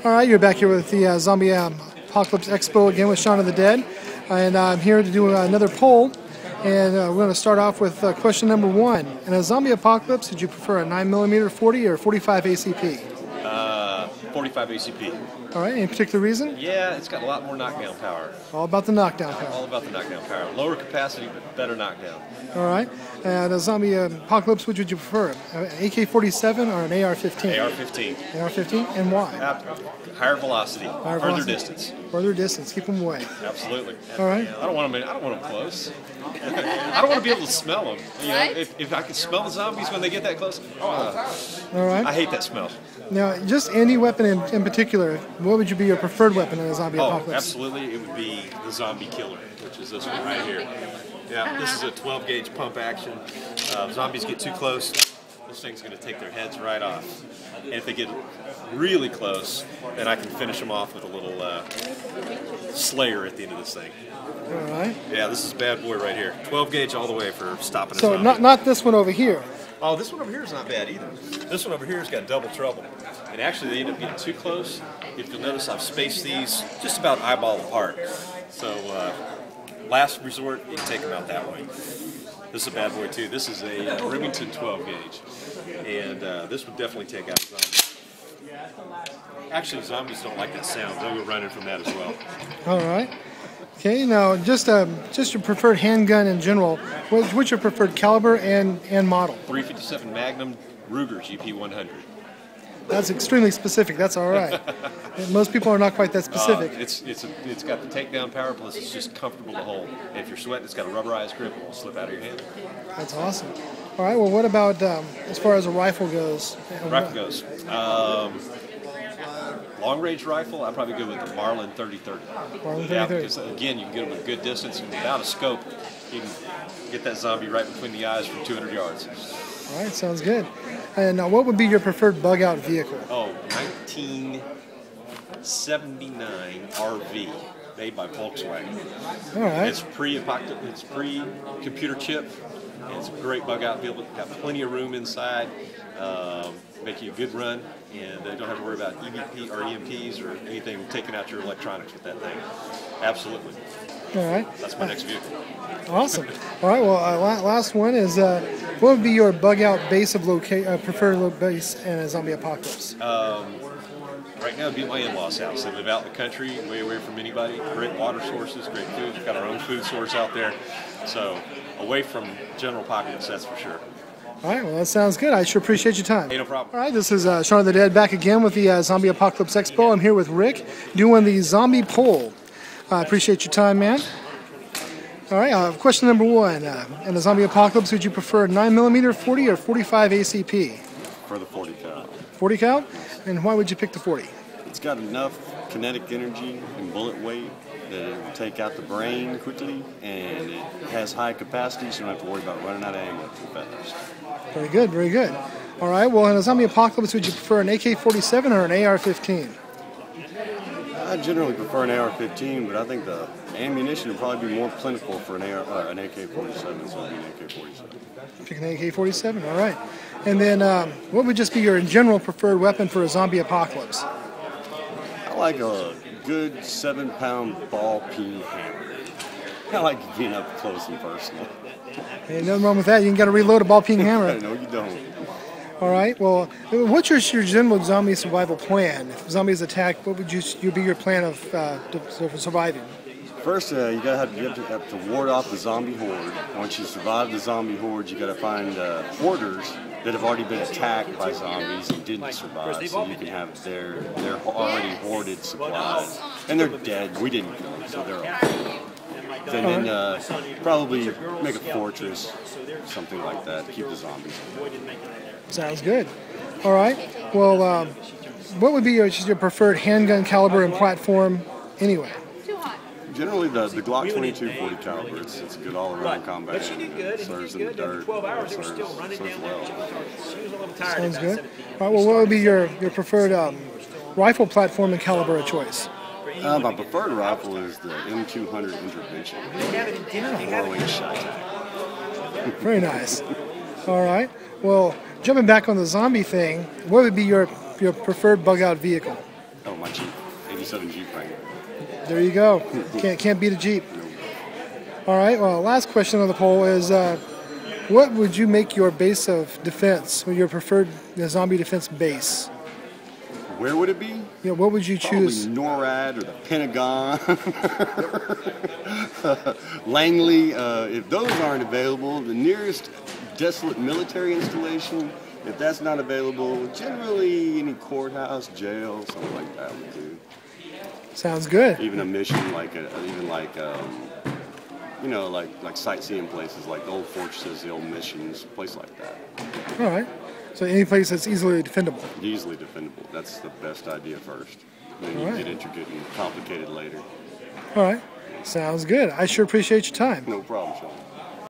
All right, you're back here with the Zombie Apocalypse Expo again with Shaun of the Dead. And I'm here to do another poll. And we're going to start off with question number 1. In a zombie apocalypse, would you prefer a 9mm 40 or 45 ACP? 45 ACP. All right, any particular reason? Yeah, it's got a lot more knockdown power. All about the knockdown power. All about the knockdown power. Lower capacity, but better knockdown. All right. And a zombie apocalypse, which would you prefer? An AK-47 or an AR-15? AR-15. AR-15, and why? Higher velocity, further distance. Further distance, keep them away. Absolutely. All right. I don't want them close. I don't want to be able to smell them. You know, if I can smell the zombies when they get that close, all right. I hate that smell. Now, just any weapon in particular, what would be your preferred weapon in a zombie apocalypse? Absolutely, it would be the zombie killer, which is this one right here. Yeah, this is a 12-gauge pump action. Zombies get too close, this thing's going to take their heads right off. And if they get really close, then I can finish them off with a little slayer at the end of this thing. All right. Yeah, this is a bad boy right here. 12-gauge all the way for stopping a zombie. So not this one over here. Oh, this one over here is not bad either. This one over here has got double trouble. And actually, they end up getting too close. If you'll notice, I've spaced these just about eyeball apart. So, last resort, you can take them out that way. This is a bad boy, too. This is a Remington 12-gauge. And this would definitely take out a zombie. Actually, zombies don't like that sound. They'll go running from that as well. All right. Okay, now just your preferred handgun in general. What's your preferred caliber and model? .357 Magnum Ruger GP100. That's extremely specific. That's all right. Most people are not quite that specific. It's got the takedown power, plus it's just comfortable to hold. And if you're sweating, it's got a rubberized grip. It won't slip out of your hand. That's awesome. All right. Well, what about as far as a rifle goes? Long-range rifle, I'd probably go with the Marlin 30-30. Marlin 30-30. Yeah, because again, you can get them at good distance, and without a scope, you can get that zombie right between the eyes from 200 yards. All right, sounds good. And now, what would be your preferred bug-out vehicle? Oh, 1979 RV, made by Volkswagen. All right. It's pre-computer chip. It's a great bug-out vehicle. Got plenty of room inside. Make you a good run, and they don't have to worry about EVP or EMPs or anything taking out your electronics with that thing. Absolutely. All right. That's my next vehicle. Awesome. All right. Well, last one is what would be your bug-out base of preferred base in a zombie apocalypse? Right now, it'd be my in-laws' house. They live out in the country, way away from anybody. Great water sources, great food. We've got our own food source out there, so away from general apocalypse, that's for sure. All right, well, that sounds good. I sure appreciate your time. Hey, no problem. All right, this is Shaun of the Dead back again with the Zombie Apocalypse Expo. I'm here with Rick doing the zombie poll. I appreciate your time, man. All right, question number 1. In the zombie apocalypse, would you prefer 9mm 40 or 45 ACP? For the 40 cal. 40 cal? And why would you pick the 40? It's got enough kinetic energy and bullet weight that it will take out the brain quickly, and it has high capacity, so you don't have to worry about running out of ammo too fast. Very good, very good. All right, well, in a zombie apocalypse, would you prefer an AK-47 or an AR-15? I generally prefer an AR-15, but I think the ammunition would probably be more plentiful for an AK-47, so it'd be an AK-47. Pick an AK-47, all right. And then what would just be your general preferred weapon for a zombie apocalypse? I like a good 7-pound ball peen hammer. I like being up close and personal. Hey, nothing wrong with that. You can got to reload a ball-peen hammer. No, you don't. All right. Well, what's your general zombie survival plan? If zombies attack, what would be your plan of surviving? First, you have to ward off the zombie horde. Once you survive the zombie horde, you got to find hoarders that have already been attacked by zombies and didn't survive, so you can have their already hoarded supplies. And they're dead. We didn't kill them, so they're all dead. And then probably make a fortress, something like that, keep the zombies away. Sounds good. All right. Well, what would be your preferred handgun caliber and platform anyway? Generally, the Glock 22 40 caliber. It's a good all-around combat. It serves in the dirt. Serves well. Sounds good. All right. Well, what would be your preferred rifle platform and caliber of choice? My preferred rifle is the M200 Intervention. 4-wing shot. Very nice. All right. Well, jumping back on the zombie thing, what would be your preferred bug-out vehicle? Oh, my Jeep, 87 Jeep Wrangler. There you go. Can't beat a Jeep. All right. Well, last question on the poll is, what would you make your base of defense, or your preferred zombie defense base? Where would it be? Yeah. What would you choose? Probably NORAD or the Pentagon. Langley. If those aren't available, the nearest desolate military installation, if that's not available, generally any courthouse, jail, something like that would do. Sounds good. Even a mission like you know, like sightseeing places, like the old fortresses, the old missions, place like that. All right. So any place that's easily defendable. Easily defendable. That's the best idea first. Then you All right. get intricate and complicated later. All right. Sounds good. I sure appreciate your time. No problem, Sean.